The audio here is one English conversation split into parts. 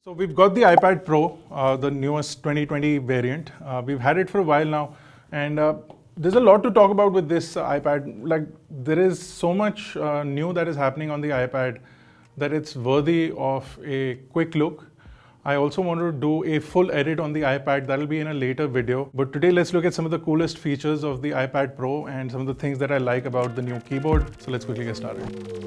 So we've got the iPad Pro, the newest 2020 variant. We've had it for a while now, and there's a lot to talk about with this iPad. Like, there is so much new that is happening on the iPad that it's worthy of a quick look. I also want to do a full edit on the iPad. That'll be in a later video. But today, let's look at some of the coolest features of the iPad Pro and some of the things that I like about the new keyboard. So let's quickly get started.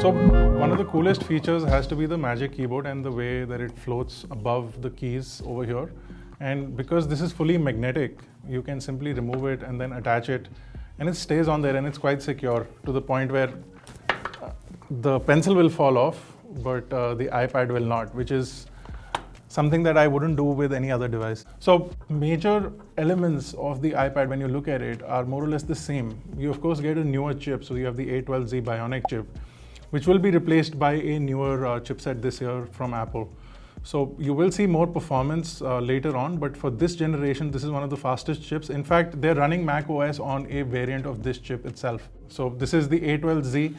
So one of the coolest features has to be the Magic Keyboard and the way that it floats above the keys over here. And because this is fully magnetic, you can simply remove it and then attach it, and it stays on there, and it's quite secure to the point where the pencil will fall off, but the iPad will not, which is something that I wouldn't do with any other device. So major elements of the iPad, when you look at it, are more or less the same. You of course get a newer chip, so you have the A12Z Bionic chip, which will be replaced by a newer chipset this year from Apple. So you will see more performance later on, but for this generation, this is one of the fastest chips. In fact, they're running Mac OS on a variant of this chip itself. So this is the A12Z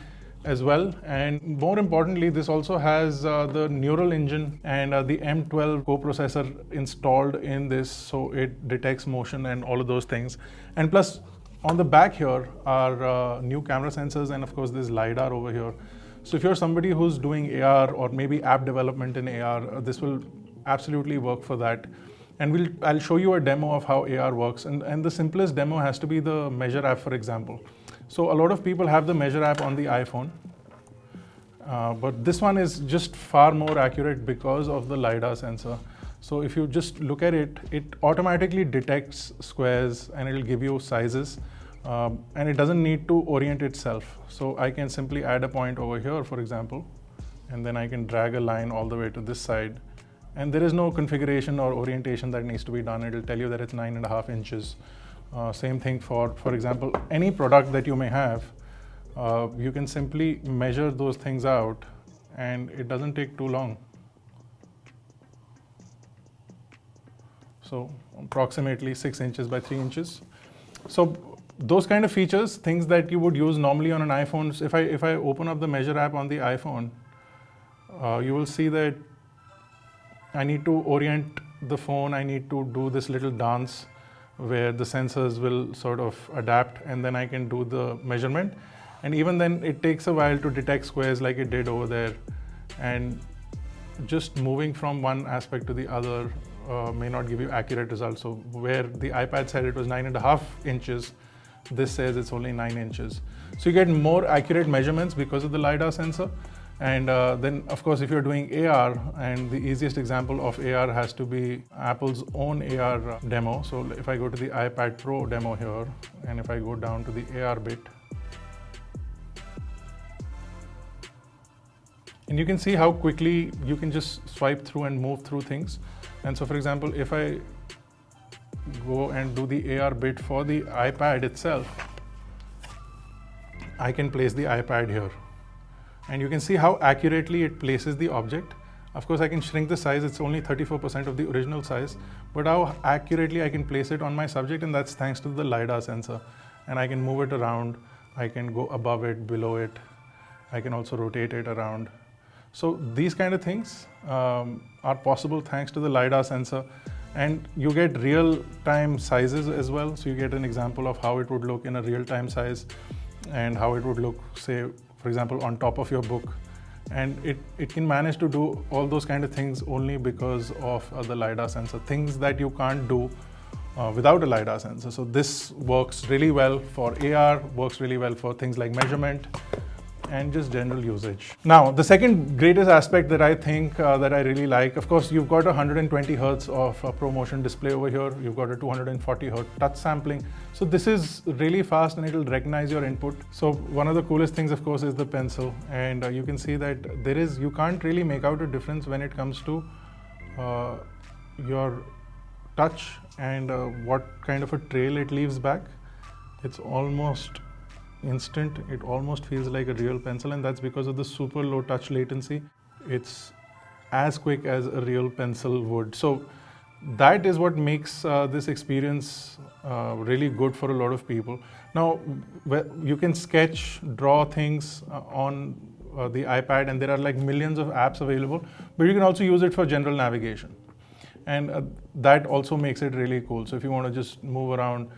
as well. And more importantly, this also has the Neural Engine and the M12 coprocessor installed in this, so it detects motion and all of those things. And plus, on the back here are new camera sensors, and of course there's LiDAR over here. So if you're somebody who's doing AR or maybe app development in AR, this will absolutely work for that. And I'll show you a demo of how AR works. And the simplest demo has to be the Measure app, for example. So a lot of people have the Measure app on the iPhone, but this one is just far more accurate because of the LiDAR sensor. So if you just look at it, it automatically detects squares and it'll give you sizes. And it doesn't need to orient itself. So I can simply add a point over here, for example, and then I can drag a line all the way to this side. And there is no configuration or orientation that needs to be done. It'll tell you that it's 9.5 inches. Same thing for example, any product that you may have. You can simply measure those things out, and it doesn't take too long. So approximately 6 inches by 3 inches. So those kind of features, things that you would use normally on an iPhone. So if I open up the Measure app on the iPhone, you will see that I need to orient the phone. I need to do this little dance where the sensors will sort of adapt, and then I can do the measurement. And even then, it takes a while to detect squares like it did over there. And just moving from one aspect to the other may not give you accurate results. So where the iPad said it was 9.5 inches, this says it's only 9 inches. So you get more accurate measurements because of the LiDAR sensor. And then, of course, if you're doing AR, and the easiest example of AR has to be Apple's own AR demo. So if I go to the iPad Pro demo here, and if I go down to the AR bit, and you can see how quickly you can just swipe through and move through things. And so, for example, if I go and do the AR bit for the iPad itself, I can place the iPad here. And you can see how accurately it places the object. Of course, I can shrink the size. It's only 34% of the original size, but how accurately I can place it on my subject, and that's thanks to the LiDAR sensor. And I can move it around. I can go above it, below it. I can also rotate it around. So these kind of things are possible thanks to the LiDAR sensor. And you get real-time sizes as well. So you get an example of how it would look in a real-time size, and how it would look, say, for example, on top of your book. And it can manage to do all those kind of things only because of the LiDAR sensor, things that you can't do without a LiDAR sensor. So this works really well for AR, works really well for things like measurement, and just general usage. Now, the second greatest aspect that I think that I really like, of course, you've got a 120 Hertz of ProMotion display over here. You've got a 240 Hertz touch sampling. So this is really fast and it'll recognize your input. So one of the coolest things, of course, is the pencil. And you can see that you can't really make out a difference when it comes to your touch and what kind of a trail it leaves back. It's almost instant. It almost feels like a real pencil, and that's because of the super low touch latency. It's as quick as a real pencil would. So that is what makes this experience really good for a lot of people. Now, you can sketch, draw things on the iPad, and there are like millions of apps available, but you can also use it for general navigation. And that also makes it really cool. So if you want to just move around,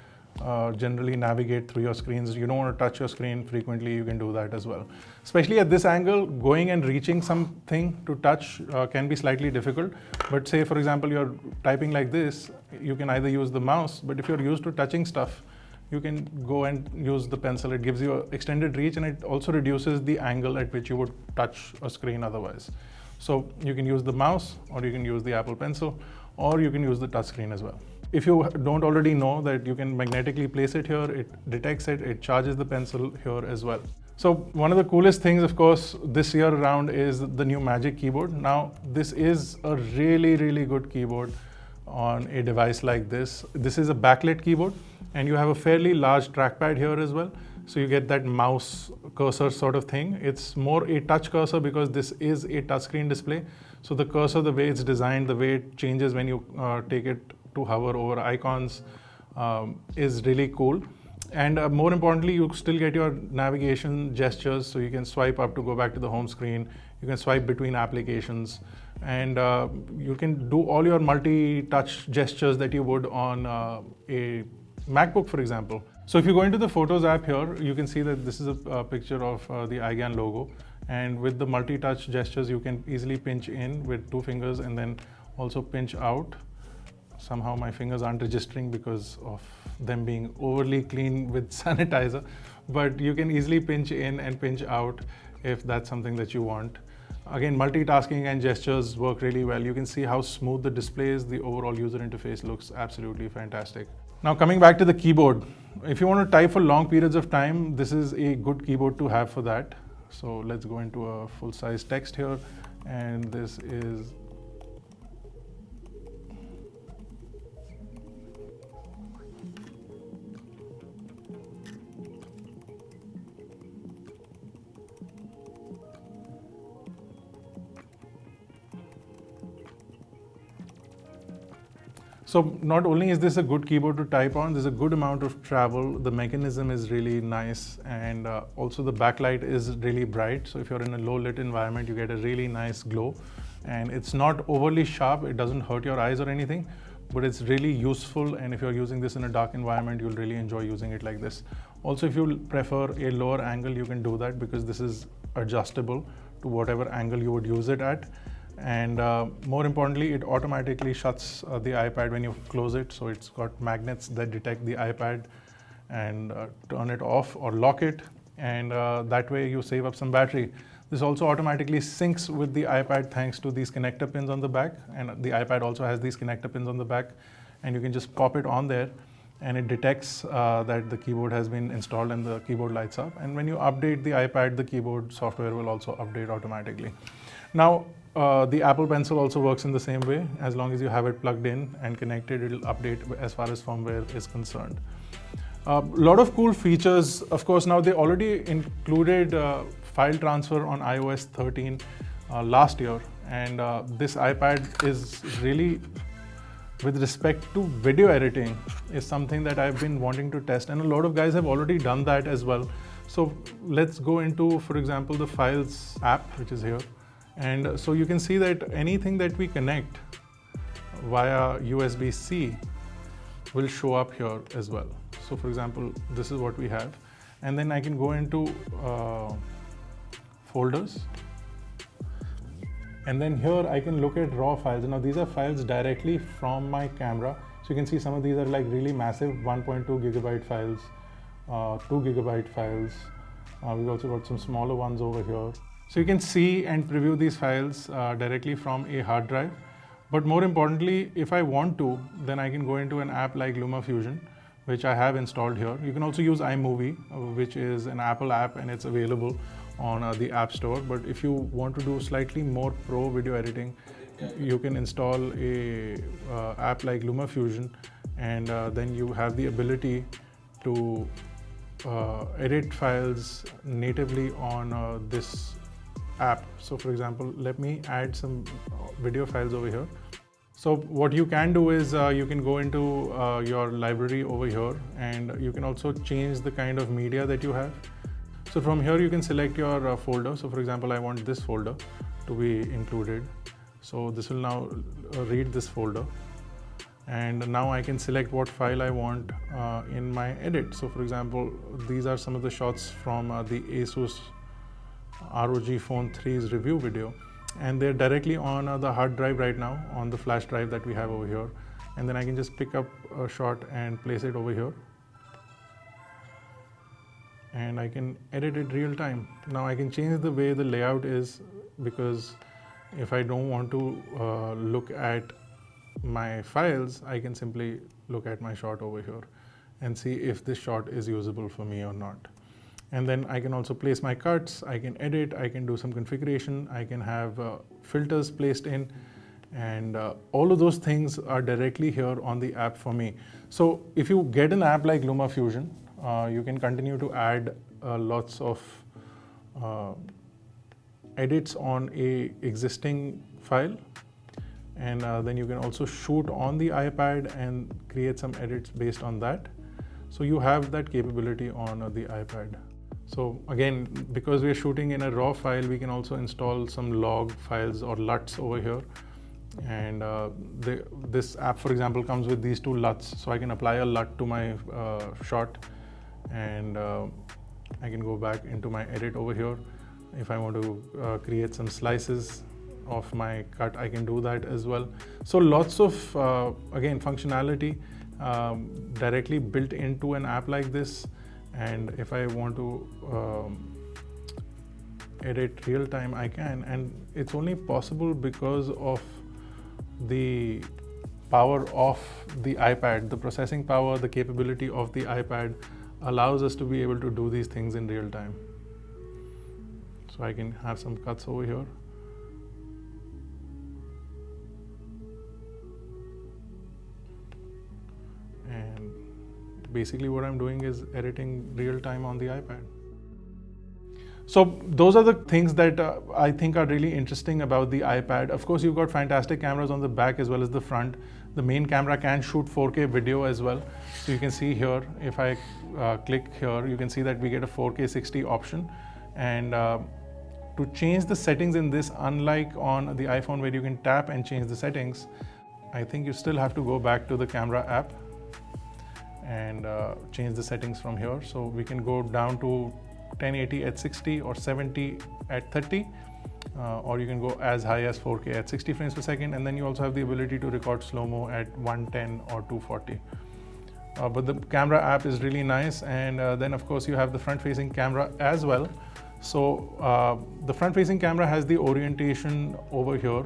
generally navigate through your screens, you don't want to touch your screen frequently, you can do that as well. Especially at this angle, going and reaching something to touch can be slightly difficult. But say, for example, you're typing like this, you can either use the mouse, but if you're used to touching stuff, you can go and use the pencil. It gives you an extended reach, and it also reduces the angle at which you would touch a screen otherwise. So you can use the mouse, or you can use the Apple Pencil, or you can use the touch screen as well. If you don't already know that you can magnetically place it here, it detects it, it charges the pencil here as well. So one of the coolest things, of course, this year around is the new Magic Keyboard. Now, this is a really, really good keyboard on a device like this. This is a backlit keyboard, and you have a fairly large trackpad here as well. So you get that mouse cursor sort of thing. It's more a touch cursor because this is a touchscreen display. So the cursor, the way it's designed, the way it changes when you take it to hover over icons is really cool. And more importantly, you still get your navigation gestures. So you can swipe up to go back to the home screen. You can swipe between applications, and you can do all your multi-touch gestures that you would on a MacBook, for example. So if you go into the Photos app here, you can see that this is a picture of the iGyan logo. And with the multi-touch gestures, you can easily pinch in with 2 fingers and then also pinch out. Somehow my fingers aren't registering because of them being overly clean with sanitizer, but you can easily pinch in and pinch out if that's something that you want. Again, multitasking and gestures work really well. You can see how smooth the display is. The overall user interface looks absolutely fantastic. Now, coming back to the keyboard, if you want to type for long periods of time, this is a good keyboard to have for that. So let's go into a full-size text here, and this is So not only is this a good keyboard to type on, there's a good amount of travel. The mechanism is really nice, and also the backlight is really bright. So if you're in a low lit environment, you get a really nice glow, and it's not overly sharp. It doesn't hurt your eyes or anything, but it's really useful. And if you're using this in a dark environment, you'll really enjoy using it like this. Also, if you prefer a lower angle, you can do that because this is adjustable to whatever angle you would use it at. And more importantly, it automatically shuts the iPad when you close it. So it's got magnets that detect the iPad and turn it off or lock it. And that way you save up some battery. This also automatically syncs with the iPad thanks to these connector pins on the back. And the iPad also has these connector pins on the back. And you can just pop it on there, and it detects that the keyboard has been installed and the keyboard lights up. And when you update the iPad, the keyboard software will also update automatically. Now, the Apple Pencil also works in the same way. As long as you have it plugged in and connected, it will update as far as firmware is concerned. A lot of cool features. Of course, now they already included file transfer on iOS 13 last year. And this iPad is really, with respect to video editing, is something that I've been wanting to test. And a lot of guys have already done that as well. So let's go into, for example, the Files app, which is here. And so you can see that anything that we connect via USB-C will show up here as well. So for example, this is what we have. And then I can go into folders. And then here I can look at raw files. Now these are files directly from my camera. So you can see some of these are like really massive 1.2 gigabyte files, 2 gigabyte files, We've also got some smaller ones over here. So you can see and preview these files directly from a hard drive. But more importantly, if I want to, then I can go into an app like LumaFusion, which I have installed here. You can also use iMovie, which is an Apple app, and it's available on the App Store. But if you want to do slightly more pro video editing, you can install a app like LumaFusion, and then you have the ability to edit files natively on this app. So for example, let me add some video files over here. So what you can do is you can go into your library over here, and you can also change the kind of media that you have. So from here you can select your folder. So for example, I want this folder to be included. So this will now read this folder, and now I can select what file I want in my edit. So for example, these are some of the shots from the Asus ROG Phone 3's review video, and they're directly on the hard drive right now, on the flash drive that we have over here. And then I can just pick up a shot and place it over here, and I can edit it real time. Now I can change the way the layout is, because if I don't want to look at my files, I can simply look at my shot over here and see if this shot is usable for me or not. And then I can also place my cuts, I can edit, I can do some configuration, I can have filters placed in, and all of those things are directly here on the app for me. So if you get an app like LumaFusion, you can continue to add lots of edits on a existing file, and then you can also shoot on the iPad and create some edits based on that. So you have that capability on the iPad. So again, because we are shooting in a RAW file, we can also install some log files or LUTs over here. And this app, for example, comes with these two LUTs. So I can apply a LUT to my shot, and I can go back into my edit over here. If I want to create some slices of my cut, I can do that as well. So lots of, again, functionality directly built into an app like this. And if I want to edit real time, I can. And it's only possible because of the power of the iPad. The processing power, the capability of the iPad allows us to be able to do these things in real time. So I can have some cuts over here. And basically what I'm doing is editing real time on the iPad. So those are the things that I think are really interesting about the iPad. Of course, you've got fantastic cameras on the back as well as the front. The main camera can shoot 4K video as well. So you can see here, if I click here, you can see that we get a 4K 60 option. And to change the settings in this, unlike on the iPhone where you can tap and change the settings, I think you still have to go back to the camera app and change the settings from here. So we can go down to 1080 at 60 or 70 at 30, or you can go as high as 4K at 60 frames per second, and then you also have the ability to record slow-mo at 110 or 240. But the camera app is really nice, and then of course you have the front-facing camera as well. So the front-facing camera has the orientation over here,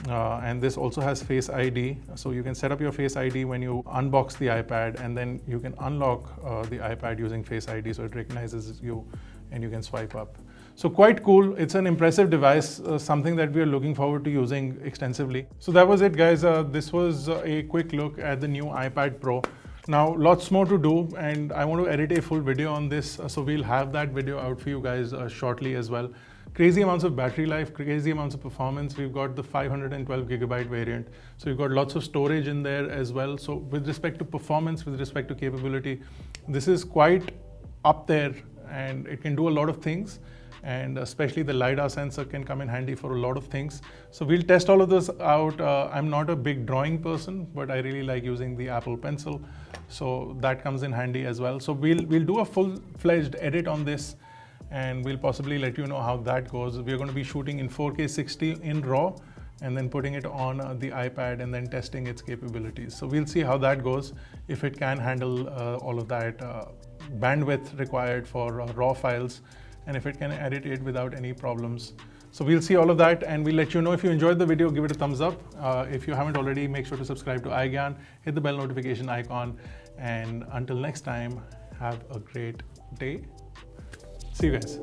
and this also has Face ID. So you can set up your Face ID when you unbox the iPad, and then you can unlock the iPad using Face ID, so it recognizes you and you can swipe up. So quite cool. It's an impressive device, something that we are looking forward to using extensively. So that was it, guys. This was a quick look at the new iPad Pro. Now lots more to do, and I want to edit a full video on this, so we'll have that video out for you guys shortly as well. Crazy amounts of battery life, crazy amounts of performance. We've got the 512 gigabyte variant, so you've got lots of storage in there as well. So with respect to performance, with respect to capability, this is quite up there, and it can do a lot of things, and especially the LiDAR sensor can come in handy for a lot of things. So we'll test all of this out. I'm not a big drawing person, but I really like using the Apple Pencil, so that comes in handy as well. So we'll do a full-fledged edit on this, and we'll possibly let you know how that goes. We're going to be shooting in 4K 60 in RAW, and then putting it on the iPad and then testing its capabilities. So we'll see how that goes, if it can handle all of that bandwidth required for raw files, and if it can edit it without any problems. So we'll see all of that, and we'll let you know. If you enjoyed the video, give it a thumbs up. If you haven't already, make sure to subscribe to iGyan, hit the bell notification icon, and until next time, have a great day. See you guys.